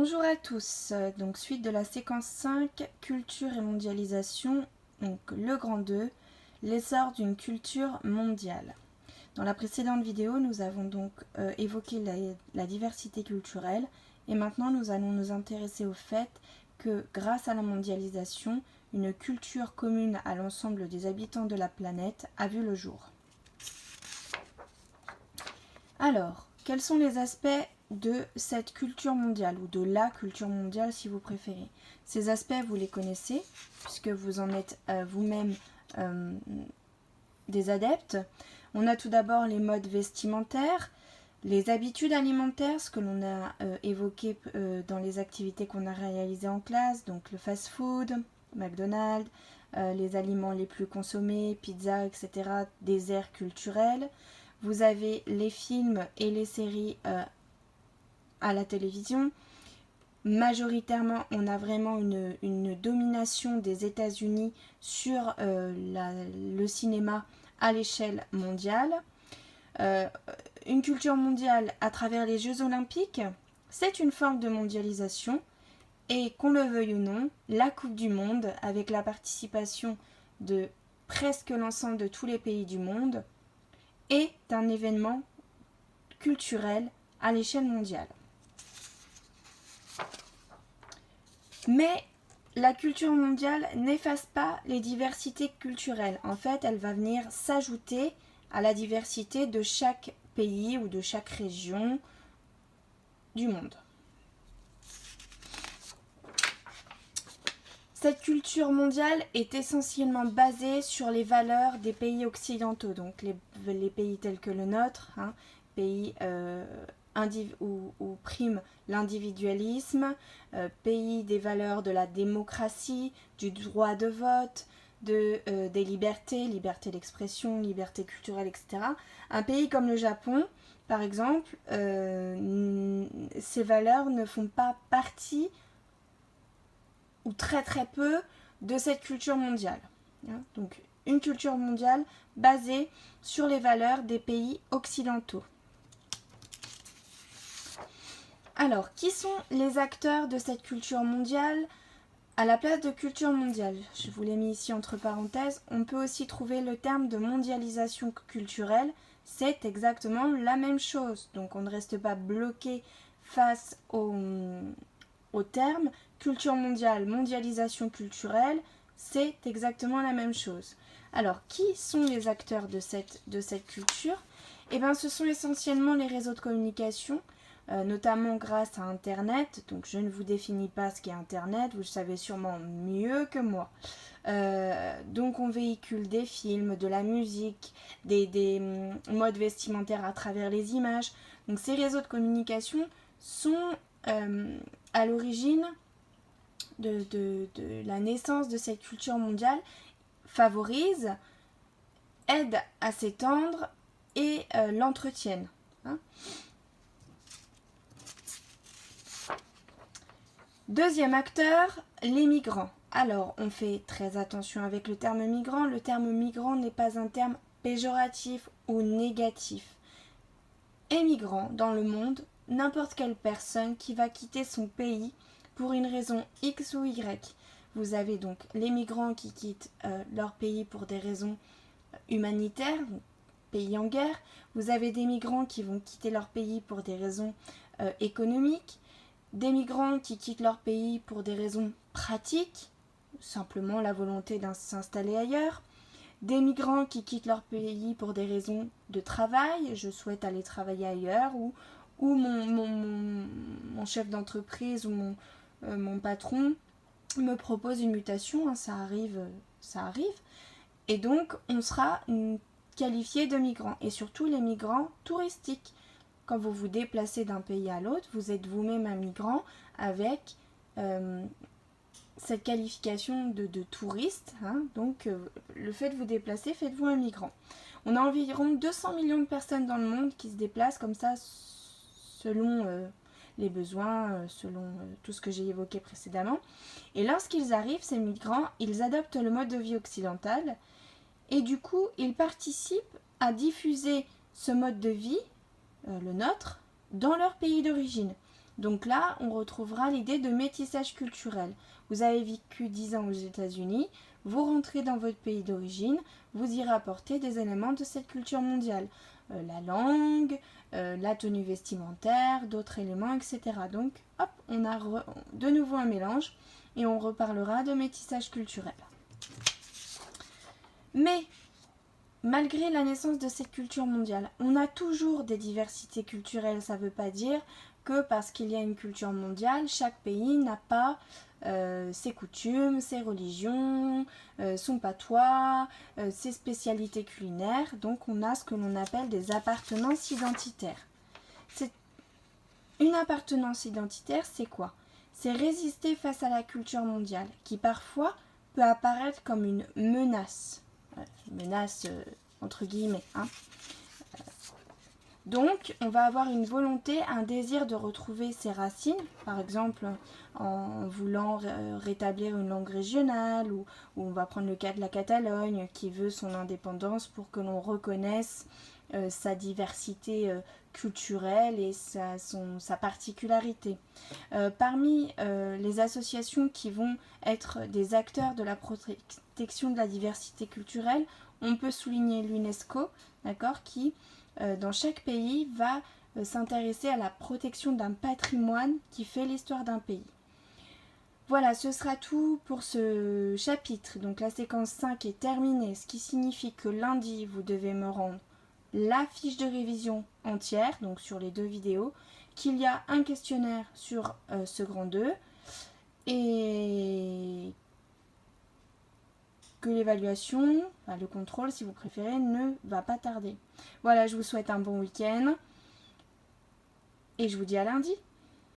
Bonjour à tous, donc suite de la séquence 5, culture et mondialisation, donc le grand 2, l'essor d'une culture mondiale. Dans la précédente vidéo, nous avons donc évoqué la diversité culturelle et maintenant nous allons nous intéresser au fait que grâce à la mondialisation, une culture commune à l'ensemble des habitants de la planète a vu le jour. Alors, quels sont les aspects de cette culture mondiale ou de la culture mondiale si vous préférez? Ces aspects, vous les connaissez puisque vous en êtes vous-même des adeptes. On a tout d'abord les modes vestimentaires, les habitudes alimentaires, ce que l'on a évoqué dans les activités qu'on a réalisées en classe, donc le fast-food, McDonald's, les aliments les plus consommés, pizza, etc., des aires culturelles. Vous avez les films et les séries à la télévision. Majoritairement, on a vraiment une domination des États-Unis sur le cinéma à l'échelle mondiale. Une culture mondiale à travers les Jeux Olympiques, c'est une forme de mondialisation. Et qu'on le veuille ou non, la Coupe du Monde, avec la participation de presque l'ensemble de tous les pays du monde, est un événement culturel à l'échelle mondiale. Mais la culture mondiale n'efface pas les diversités culturelles. En fait, elle va venir s'ajouter à la diversité de chaque pays ou de chaque région du monde. Cette culture mondiale est essentiellement basée sur les valeurs des pays occidentaux, donc les pays tels que le nôtre, pays où prime l'individualisme, pays des valeurs de la démocratie, du droit de vote, des libertés, liberté d'expression, liberté culturelle, etc. Un pays comme le Japon, par exemple, ces valeurs ne font pas partie ou très très peu de cette culture mondiale. Donc une culture mondiale basée sur les valeurs des pays occidentaux. Alors, qui sont les acteurs de cette culture mondiale? À la place de culture mondiale, je vous l'ai mis ici entre parenthèses, on peut aussi trouver le terme de mondialisation culturelle. C'est exactement la même chose. Donc on ne reste pas bloqué face au terme. Culture mondiale, mondialisation culturelle, c'est exactement la même chose. Alors, qui sont les acteurs de cette culture? Eh bien, ce sont essentiellement les réseaux de communication, notamment grâce à Internet. Donc, je ne vous définis pas ce qu'est Internet, vous le savez sûrement mieux que moi. Donc, on véhicule des films, de la musique, des modes vestimentaires à travers les images. Donc, ces réseaux de communication sont à l'origine de la naissance de cette culture mondiale, favorisent, aident à s'étendre et l'entretiennent. Deuxième acteur, les migrants. Alors, on fait très attention avec le terme migrant. Le terme migrant n'est pas un terme péjoratif ou négatif. Émigrant dans le monde, n'importe quelle personne qui va quitter son pays pour une raison X ou Y. Vous avez donc les migrants qui quittent leur pays pour des raisons humanitaires, pays en guerre. Vous avez des migrants qui vont quitter leur pays pour des raisons économiques. Des migrants qui quittent leur pays pour des raisons pratiques, simplement la volonté de s'installer ailleurs. Des migrants qui quittent leur pays pour des raisons de travail, je souhaite aller travailler ailleurs, ou mon chef d'entreprise ou mon patron me propose une mutation, ça arrive. Et donc, on sera qualifié de migrants, et surtout les migrants touristiques. Quand vous vous déplacez d'un pays à l'autre, vous êtes vous-même un migrant avec cette qualification de touriste. Donc, le fait de vous déplacer, faites-vous un migrant. On a environ 200 millions de personnes dans le monde qui se déplacent comme ça selon les besoins, selon tout ce que j'ai évoqué précédemment. Et lorsqu'ils arrivent, ces migrants, ils adoptent le mode de vie occidental et du coup, ils participent à diffuser ce mode de vie, le nôtre, dans leur pays d'origine. Donc là, on retrouvera l'idée de métissage culturel. Vous avez vécu 10 ans aux États-Unis, vous rentrez dans votre pays d'origine, vous y rapportez des éléments de cette culture mondiale. La langue, la tenue vestimentaire, d'autres éléments, etc. Donc, hop, on a de nouveau un mélange et on reparlera de métissage culturel. Mais, malgré la naissance de cette culture mondiale, on a toujours des diversités culturelles. Ça ne veut pas dire que parce qu'il y a une culture mondiale, chaque pays n'a pas ses coutumes, ses religions, son patois, ses spécialités culinaires. Donc on a ce que l'on appelle des appartenances identitaires. Une appartenance identitaire, c'est quoi? C'est résister face à la culture mondiale, qui parfois peut apparaître comme une menace. Menace entre guillemets. Donc, on va avoir une volonté, un désir de retrouver ses racines, par exemple en voulant rétablir une langue régionale, ou on va prendre le cas de la Catalogne qui veut son indépendance pour que l'on reconnaisse sa diversité culturelle et sa particularité. Parmi les associations qui vont être des acteurs de la protection de la diversité culturelle, on peut souligner l'UNESCO, d'accord, qui dans chaque pays va s'intéresser à la protection d'un patrimoine qui fait l'histoire d'un pays. Voilà, ce sera tout pour ce chapitre. Donc la séquence 5 est terminée, ce qui signifie que lundi, vous devez me rendre la fiche de révision entière, donc sur les 2 vidéos, qu'il y a un questionnaire sur ce grand 2 et que l'évaluation, enfin le contrôle si vous préférez, ne va pas tarder. Voilà, je vous souhaite un bon week-end et je vous dis à lundi.